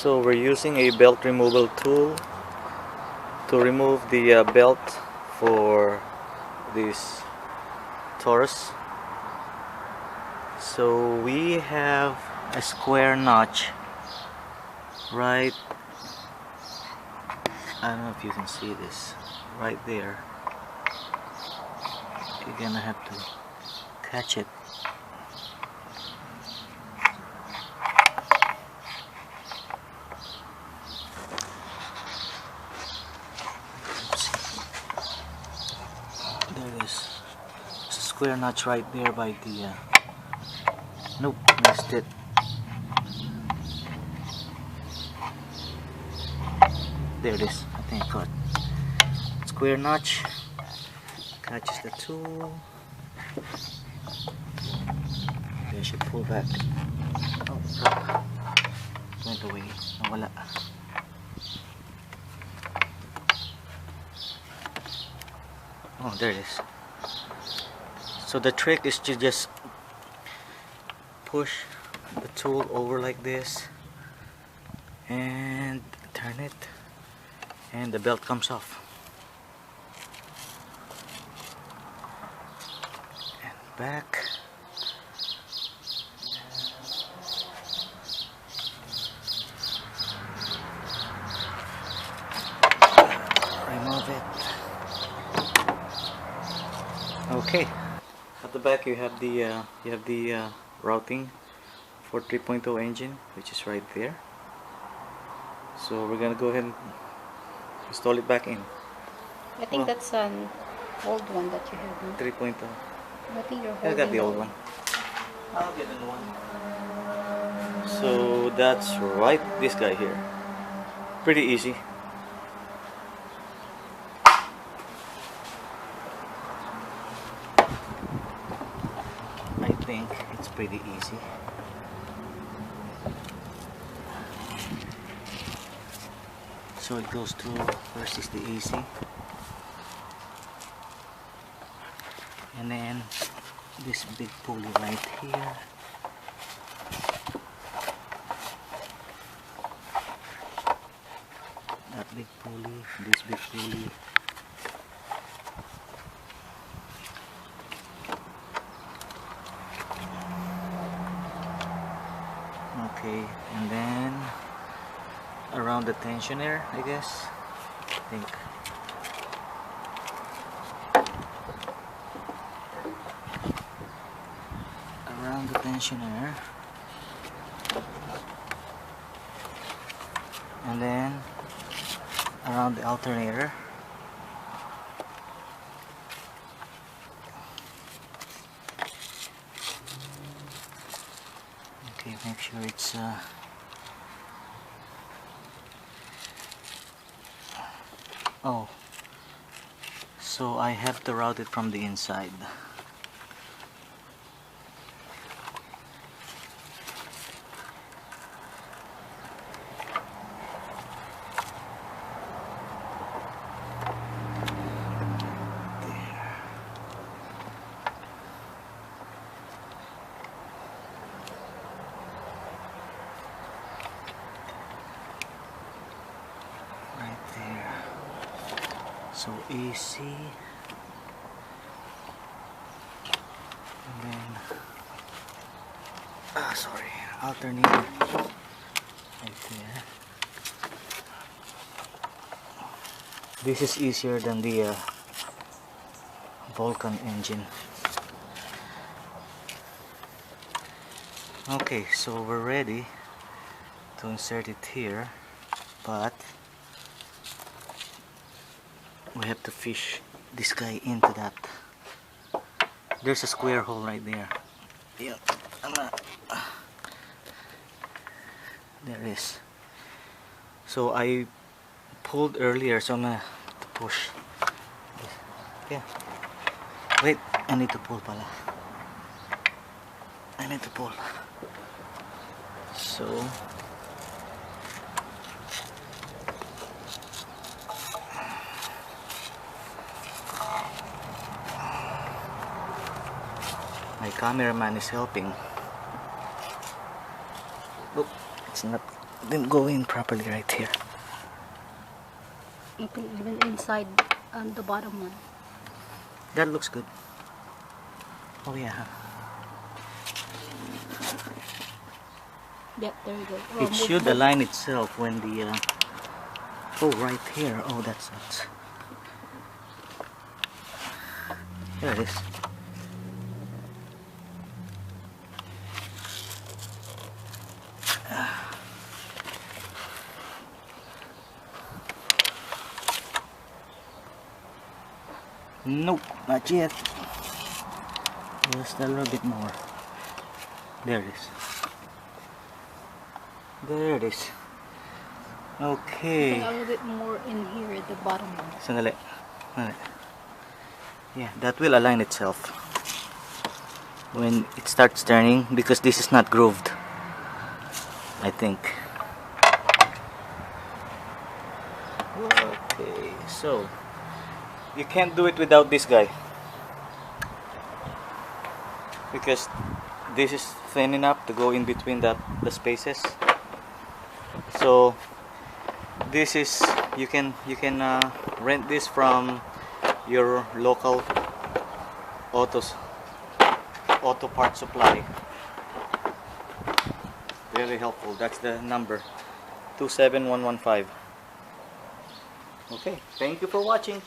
So we're using a belt removal tool to remove the belt for this Taurus. So we have a square notch right, I don't know if you can see this, right there. You're gonna have to catch it. There it is. It's a square notch right there by the nope, missed it. There it is. I think I caught. Square notch catches the tool. Maybe I should pull back. Oh, went away. Nawala. Oh, there it is. So the trick is to just push the tool over like this and turn it, and the belt comes off. And back. Remove it. Okay. At the back you have the routing for 3.0 engine, which is right there. So we're gonna go ahead and install it back in. I think that's an old one that you have. 3.0. I think you're I got the old one. I'll get the new one. So that's right, this guy here. Pretty easy. I think it's pretty easy. So it goes to, first is the AC, and then this big pulley right here, that big pulley, this big pulley, okay, and then around the tensioner, I guess. I think. Around the tensioner. And then around the alternator. Okay, make sure it's oh, so I have to route it from the inside. There. Right there. So AC, and then sorry, alternator right there. This is easier than the Vulcan engine. Okay, so we're ready to insert it here, but we have to fish this guy into that. There's a square hole right there. Yeah, there it is. So I pulled earlier, so I'm gonna push. Yeah. Wait, I need to pull pala. I need to pull. So my cameraman is helping. Look, it's not didn't go in properly right here. Okay, even inside the bottom one. That looks good. Oh yeah. Yep, there you go. It should align itself when the oh, right here. Oh, that sucks. There it is. Nope, not yet. Just a little bit more. There it is. There it is. Okay. A little bit more in here at the bottom one. Sandali. Sandali. Yeah, that will align itself when it starts turning, because this is not grooved, I think. Okay, so you can't do it without this guy, because this is thin enough to go in between the spaces. So this is, you can rent this from your local auto part supply. Very helpful. That's the number, 27115. Okay, thank you for watching.